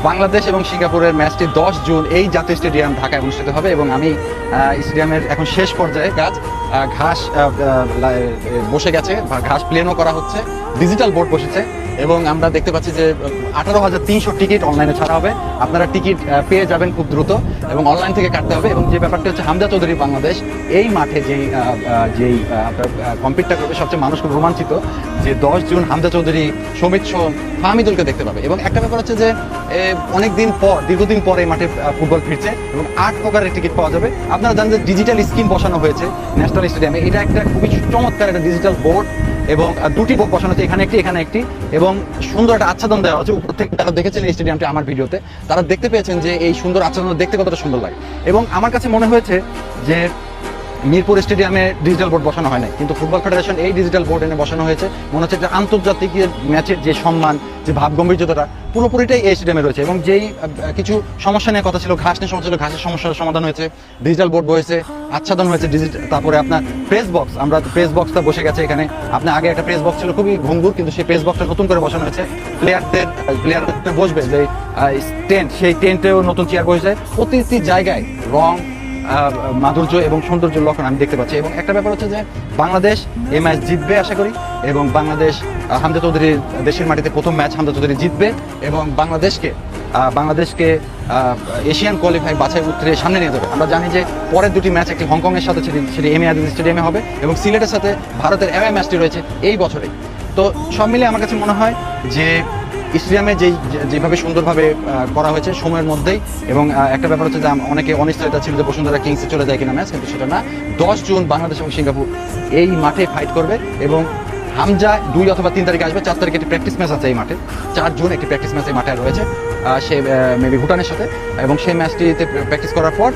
বাংলাদেশ এবং সিঙ্গাপুরের ম্যাচটি 10 জুন এই জাতীয় স্টেডিয়াম ঢাকায় অনুষ্ঠিত হবে এবং আমি স্টেডিয়ামের এখন শেষ পর্যায়ে কাজ। ঘাস বসে গেছে, ঘাস প্লেনও করা হচ্ছে, ডিজিটাল বোর্ড বসেছে এবং আমরা দেখতে পাচ্ছি যে 18,300 টিকিট অনলাইনে ছাড়া হবে। আপনারা টিকিট পেয়ে যাবেন খুব দ্রুত এবং অনলাইন থেকে কাটতে হবে। এবং যে ব্যাপারটা হচ্ছে, হামজা চৌধুরী বাংলাদেশ এই মাঠে যেই আপনার কম্পিটটা করবে, সবচেয়ে মানুষ খুব রোমাঞ্চিত যে 10 জুন হামজা চৌধুরী, সমিত সোম, ফাহমিদুলকে দেখতে পাবে। এবং একটা ব্যাপার হচ্ছে যে অনেকদিন পর, দীর্ঘদিন পর এই মাঠে ফুটবল ফিরছে এবং 8 প্রকারের টিকিট পাওয়া যাবে। আপনারা জানেন যে ডিজিটাল স্ক্রিন বসানো হয়েছে ন্যাশনাল স্টেডিয়ামে। এটা একটা খুবই চমৎকার একটা ডিজিটাল বোর্ড এবং দুটি বোর্ড বসানো হচ্ছে, এখানে একটি এবং সুন্দর একটা আচ্ছাদন দেওয়া হচ্ছে উপর থেকে। তারা দেখেছেন এই স্টেডিয়ামটি আমার ভিডিওতে, তারা দেখতে পেয়েছেন যে এই সুন্দর আচ্ছাদন দেখতে কতটা সুন্দর লাগে। এবং আমার কাছে মনে হয়েছে যে মিরপুর স্টেডিয়ামে ডিজিটাল বোর্ড বসানো হয় না, কিন্তু ফুটবল ফেডারেশন এই ডিজিটাল বোর্ড এনে বসানো হয়েছে। মনে হচ্ছে যে আন্তর্জাতিক ম্যাচের যে সম্মান, যে ভাবগম্ভীর্যতা পুরোপুরিটাই এই স্টেডিয়ামে রয়েছে। এবং যেই কিছু সমস্যা নিয়ে কথা ছিল, ঘাস নিয়ে সমস্যা ছিল, ঘাসের সমস্যার সমাধান হয়েছে, ডিজিটাল বোর্ড হয়েছে, আচ্ছাদন হয়েছে ডিজিটাল। তারপরে আপনার প্রেস বক্স, আমরা প্রেস বক্সটা বসে গেছে এখানে। আপনার আগে একটা প্রেস বক্স ছিল খুবই ভঙ্গুর, কিন্তু সেই প্রেস বক্সটা নতুন করে বসানো হয়েছে। প্লেয়ারদের বসবে যে টেন্ট, সেই টেন্টেও নতুন চেয়ার বসে যায়। প্রতিটি জায়গায় রং, মাধুর্য এবং সৌন্দর্যের লক্ষণ আমি দেখতে পাচ্ছি। এবং একটা ব্যাপার হচ্ছে যে বাংলাদেশ এই ম্যাচ জিতবে আশা করি, এবং বাংলাদেশ হামজা চৌধুরীর দেশের মাটিতে প্রথম ম্যাচ হামজা চৌধুরী জিতবে এবং বাংলাদেশকে এশিয়ান কোয়ালিফাই বাছাই উত্তরে সামনে নিয়ে যাবে। আমরা জানি যে পরের দুটি ম্যাচ, একটি হংকংয়ের সাথে সেটি এম এ আজিজ স্টেডিয়ামে হবে এবং সিলেটের সাথে ভারতের অ্যাওয়ে ম্যাচটি রয়েছে এই বছরে। তো সব মিলিয়ে আমার কাছে মনে হয় যে স্টেডিয়ামে যেভাবে সুন্দরভাবে করা হয়েছে সময়ের মধ্যেই। এবং একটা ব্যাপার হচ্ছে যে অনেকে অনিশ্চয়তা ছিল যে বসুন্ধরা কিংসে চলে যায় কিনা ম্যাচ, কিন্তু সেটা না। 10 জুন বাংলাদেশ এবং সিঙ্গাপুর এই মাঠে ফাইট করবে এবং হামজা 2 অথবা 3 তারিখে আসবে। 4 তারিখে একটি প্র্যাকটিস ম্যাচ আছে এই মাঠে। 4 জুন একটি প্র্যাকটিস ম্যাচ এই মাঠে রয়েছে, সে মেবি ভুটানের সাথে। এবং সেই ম্যাচটিতে প্র্যাকটিস করার পর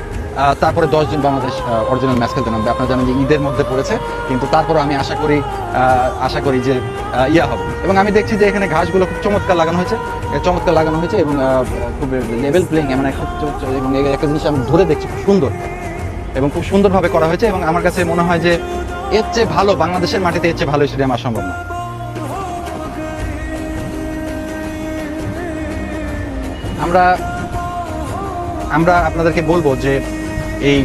তারপরে 10 জুন বাংলাদেশ অরিজিনাল ম্যাচ খেলতে নামবে। আপনারা জানেন যে ঈদের মধ্যে পড়েছে, কিন্তু তারপরে আমি আশা করি যে হবে। এবং আমি দেখছি যে এখানে ঘাসগুলো খুব চমৎকার লাগানো হয়েছে এবং খুব লেভেল প্লেইং, এবং একটা জিনিস আমি ধরে দেখছি খুব সুন্দর এবং খুব সুন্দরভাবে করা হয়েছে। এবং আমার কাছে মনে হয় যে এর চেয়ে ভালো, বাংলাদেশের মাটিতে এর চেয়ে ভালো স্টেডিয়াম আর সম্ভব না। আমরা আপনাদেরকে বলবো যে এই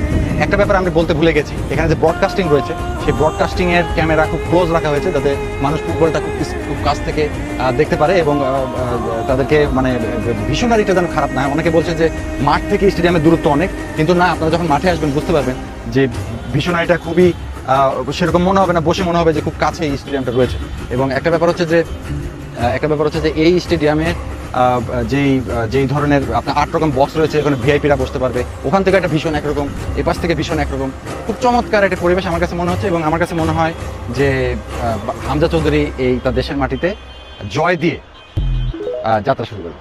একটা ব্যাপার আমরা বলতে ভুলে গেছি, এখানে যে ব্রডকাস্টিং রয়েছে, সেই ব্রডকাস্টিং এর ক্যামেরা খুব ক্লোজ রাখা হয়েছে যাতে মানুষ ফুটবলটা খুব কাছ থেকে দেখতে পারে এবং তাদেরকে মানে ভিশনারিটা যেন খারাপ না হয়। অনেকে বলছে যে মাঠ থেকে স্টেডিয়ামের দূরত্ব অনেক, কিন্তু না, আপনারা যখন মাঠে আসবেন বুঝতে পারবেন যে ভিশনারিটা খুবই সেরকম মনে হবে না, বসে মনে হবে যে খুব কাছে এই স্টেডিয়ামটা রয়েছে। এবং একটা ব্যাপার হচ্ছে যে এই স্টেডিয়ামে যেই ধরনের আপনার 8 রকম বক্স রয়েছে, এখানে ভিআইপিরা বসতে পারবে। ওখান থেকে একটা ভীষণ একরকম, এপাশ থেকে ভীষণ একরকম, খুব চমৎকার একটা পরিবেশ আমার কাছে মনে হচ্ছে। এবং আমার কাছে মনে হয় যে হামজা চৌধুরী তার দেশের মাটিতে জয় দিয়ে যাত্রা শুরু করবে।